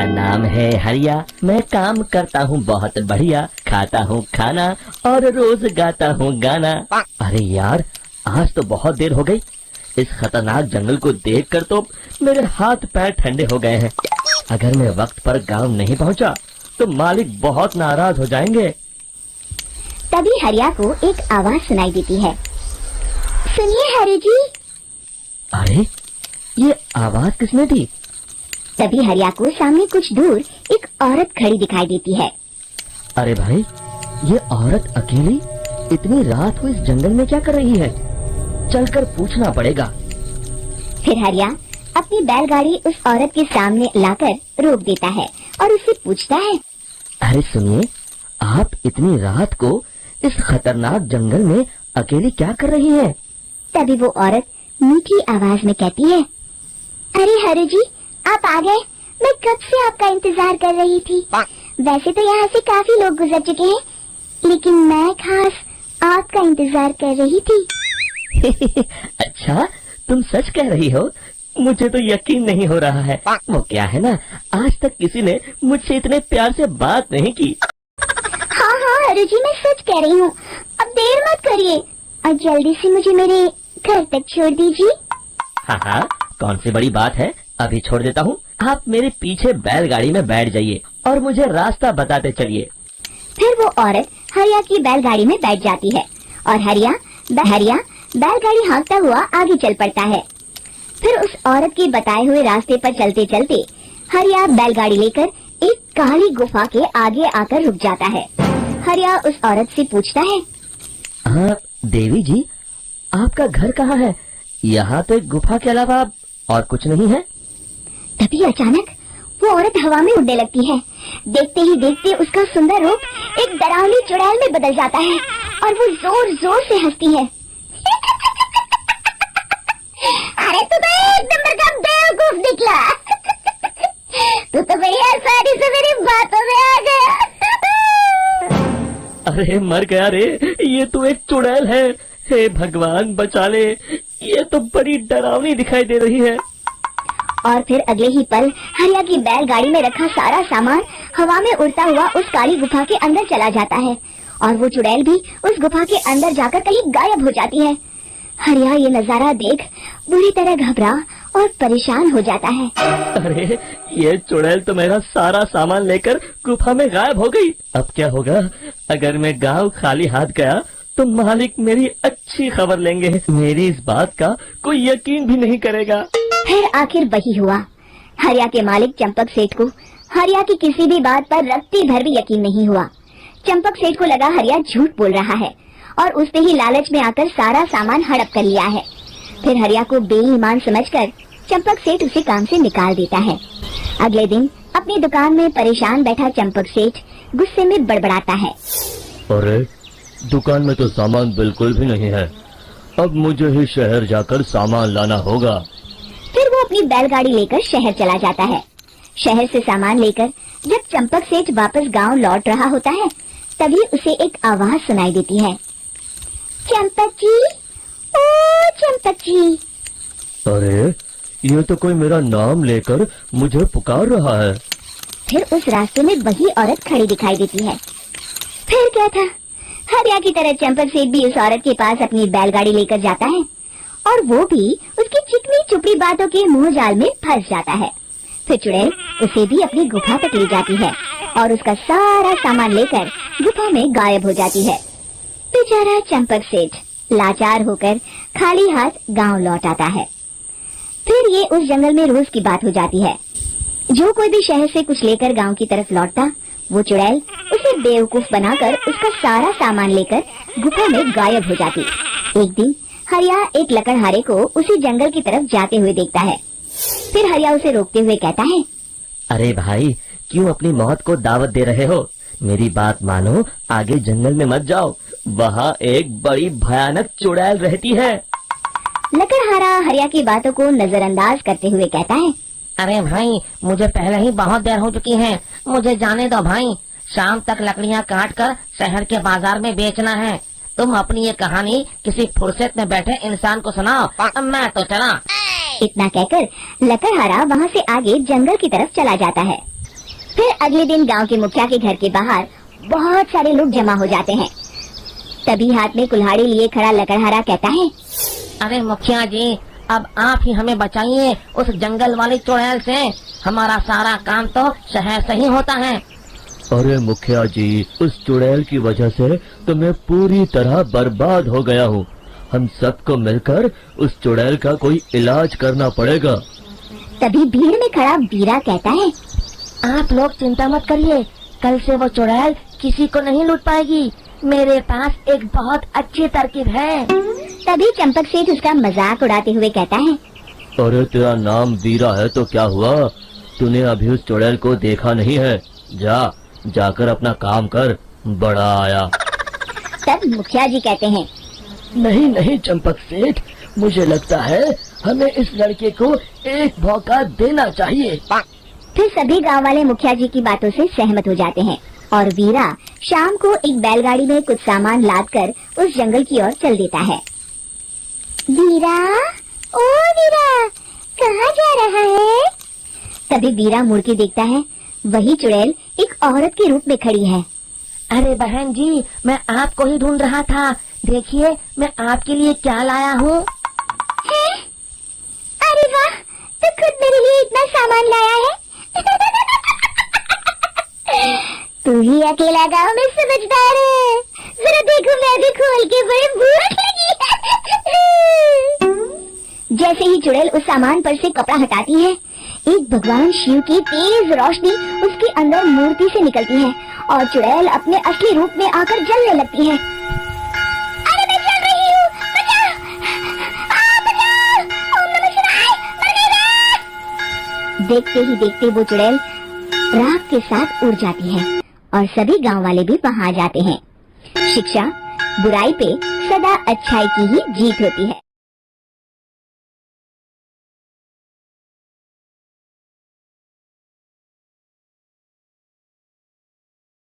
मेरा नाम है हरिया, मैं काम करता हूँ बहुत बढ़िया, खाता हूँ खाना और रोज गाता हूँ गाना। अरे यार, आज तो बहुत देर हो गई। इस खतरनाक जंगल को देखकर तो मेरे हाथ पैर ठंडे हो गए हैं। अगर मैं वक्त पर गांव नहीं पहुंचा तो मालिक बहुत नाराज हो जाएंगे। तभी हरिया को एक आवाज सुनाई देती है। सुनिए हरि जी। अरे, ये आवाज किसने दी? तभी हरिया को सामने कुछ दूर एक औरत खड़ी दिखाई देती है। अरे भाई, ये औरत अकेली इतनी रात को इस जंगल में क्या कर रही है? चलकर पूछना पड़ेगा। फिर हरिया अपनी बैलगाड़ी उस औरत के सामने लाकर रोक देता है और उससे पूछता है। अरे सुनिए, आप इतनी रात को इस खतरनाक जंगल में अकेली क्या कर रही हैं? तभी वो औरत मीठी आवाज में कहती है, अरे हरि जी, आप आ गए। मैं कब से आपका इंतजार कर रही थी। वैसे तो यहाँ से काफी लोग गुजर चुके हैं, लेकिन मैं खास आपका इंतजार कर रही थी। अच्छा, तुम सच कह रही हो? मुझे तो यकीन नहीं हो रहा है। वो क्या है ना, आज तक किसी ने मुझसे इतने प्यार से बात नहीं की। हाँ हाँ हरि जी, मैं सच कह रही हूँ। अब देर मत करिए और जल्दी से मुझे मेरे घर तक छोड़ दीजिए। हाँ हाँ, कौन सी बड़ी बात है, अभी छोड़ देता हूँ। आप मेरे पीछे बैलगाड़ी में बैठ जाइए और मुझे रास्ता बताते चलिए। फिर वो औरत हरिया की बैलगाड़ी में बैठ जाती है और हरिया बैलगाड़ी हाँकता हुआ आगे चल पड़ता है। फिर उस औरत के बताए हुए रास्ते पर चलते चलते हरिया बैलगाड़ी लेकर एक काली गुफा के आगे आकर रुक जाता है। हरिया उस औरत से पूछता है, हाँ देवी जी, आपका घर कहाँ है? यहाँ तो एक गुफा के अलावा और कुछ नहीं है। तभी अचानक वो औरत हवा में उड़ने लगती है। देखते ही देखते उसका सुंदर रूप एक डरावनी चुड़ैल में बदल जाता है और वो जोर जोर से हंसती है। अरे तू तो एक नंबर का बेवकूफ निकला। तू तो भैया आसानी से मेरी बातों में आ गया। अरे मर गया रे, ये तो एक चुड़ैल है। हे भगवान बचा ले, ये तो बड़ी डरावनी दिखाई दे रही है। और फिर अगले ही पल हरिया की बैलगाड़ी में रखा सारा सामान हवा में उड़ता हुआ उस काली गुफा के अंदर चला जाता है और वो चुड़ैल भी उस गुफा के अंदर जाकर कहीं गायब हो जाती है। हरिया ये नजारा देख बुरी तरह घबरा और परेशान हो जाता है। अरे, ये चुड़ैल तो मेरा सारा सामान लेकर गुफा में गायब हो गई। अब क्या होगा? अगर मैं गांव खाली हाथ गया तो मालिक मेरी अच्छी खबर लेंगे। मेरी इस बात का कोई यकीन भी नहीं करेगा। फिर आखिर वही हुआ। हरिया के मालिक चंपक सेठ को हरिया की किसी भी बात पर रत्ती भर भी यकीन नहीं हुआ। चंपक सेठ को लगा हरिया झूठ बोल रहा है और उसने ही लालच में आकर सारा सामान हड़प कर लिया है। फिर हरिया को बेईमान समझकर चंपक सेठ उसे काम से निकाल देता है। अगले दिन अपनी दुकान में परेशान बैठा चंपक सेठ गुस्से में बड़बड़ाता है, अरे, दुकान में तो सामान बिल्कुल भी नहीं है। अब मुझे ही शहर जाकर सामान लाना होगा। फिर वो अपनी बैलगाड़ी लेकर शहर चला जाता है। शहर से सामान लेकर जब चंपक सेठ वापस गांव लौट रहा होता है, तभी उसे एक आवाज सुनाई देती है। चंपक जी, ओ चंपक जी। अरे, ये तो कोई मेरा नाम लेकर मुझे पुकार रहा है। फिर उस रास्ते में वही औरत खड़ी दिखाई देती है। फिर क्या था, हरिया की तरह चंपक सेठ भी उस औरत के पास अपनी बैलगाड़ी लेकर जाता है और वो भी उसकी चिकनी चुपड़ी बातों के मुंह जाल में फंस जाता है। फिर चुड़ैल उसे भी अपनी गुफा तक ले जाती है और उसका सारा सामान लेकर गुफा में गायब हो जाती है। बेचारा चंपक सेठ लाचार होकर खाली हाथ गांव लौट आता है। फिर ये उस जंगल में रोज की बात हो जाती है। जो कोई भी शहर से कुछ लेकर गांव की तरफ लौटता, वो चुड़ैल उसे बेवकूफ बनाकर उसका सारा सामान लेकर गुफा में गायब हो जाती। एक दिन हरिया एक लकड़हारे को उसी जंगल की तरफ जाते हुए देखता है। फिर हरिया उसे रोकते हुए कहता है, अरे भाई, क्यों अपनी मौत को दावत दे रहे हो? मेरी बात मानो, आगे जंगल में मत जाओ, वहाँ एक बड़ी भयानक चुड़ैल रहती है। लकड़हारा हरिया की बातों को नजरअंदाज करते हुए कहता है, अरे भाई, मुझे पहले ही बहुत देर हो चुकी है, मुझे जाने दो भाई। शाम तक लकड़ियाँ काट कर शहर के बाजार में बेचना है। तुम अपनी ये कहानी किसी फुर्सत में बैठे इंसान को सुनाओ, मैं तो चला। इतना कहकर लकड़हारा वहाँ से आगे जंगल की तरफ चला जाता है। फिर अगले दिन गांव के मुखिया के घर के बाहर बहुत सारे लोग जमा हो जाते हैं। तभी हाथ में कुल्हाड़ी लिए खड़ा लकड़हारा कहता है, अरे मुखिया जी, अब आप ही हमें बचाइए उस जंगल वाली चुड़ैल से। हमारा सारा काम तो शहर से ही होता है। अरे मुखिया जी, उस चुड़ैल की वजह से तो मैं पूरी तरह बर्बाद हो गया हूँ। हम सबको मिलकर उस चुड़ैल का कोई इलाज करना पड़ेगा। तभी भीड़ में खड़ा वीरा कहता है, आप लोग चिंता मत करिए, कल से वो चुड़ैल किसी को नहीं लूट पाएगी। मेरे पास एक बहुत अच्छी तरकीब है। तभी चंपक सेठ उसका मजाक उड़ाते हुए कहता है, अरे तेरा नाम वीरा है तो क्या हुआ? तूने अभी उस चुड़ैल को देखा नहीं है? जाकर अपना काम कर, बड़ा आया। तब मुखिया जी कहते हैं, नहीं नहीं चंपक सेठ, मुझे लगता है हमें इस लड़के को एक मौका देना चाहिए। फिर सभी गांव वाले मुखिया जी की बातों से सहमत हो जाते हैं और वीरा शाम को एक बैलगाड़ी में कुछ सामान लादकर उस जंगल की ओर चल देता है। वीरा, ओ वीरा, कहाँ जा रहा है? तभी वीरा मुड़ के देखता है, वही चुड़ैल एक औरत के रूप में खड़ी है। अरे बहन जी, मैं आपको ही ढूंढ रहा था। देखिए मैं आपके लिए क्या लाया हूँ। अरे वाह, तो खुद मेरे लिए इतना सामान लाया है। तू ही अकेला गांव में समझदार है। जरा देखो, मैं भी खोल के बड़ी भूख लगी है। जैसे ही चुड़ैल उस सामान पर से कपड़ा हटाती है, एक भगवान शिव की तेज रोशनी उसके अंदर मूर्ति से निकलती है और चुड़ैल अपने असली रूप में आकर जलने लगती है। अरे मैं जल रही हूँ, बचाओ! बचाओ! ओम नमः शिवाय, मरने दो! देखते ही देखते वो चुड़ैल राख के साथ उड़ जाती है और सभी गांव वाले भी वहां जाते हैं। शिक्षा बुराई पे सदा अच्छाई की ही जीत होती है।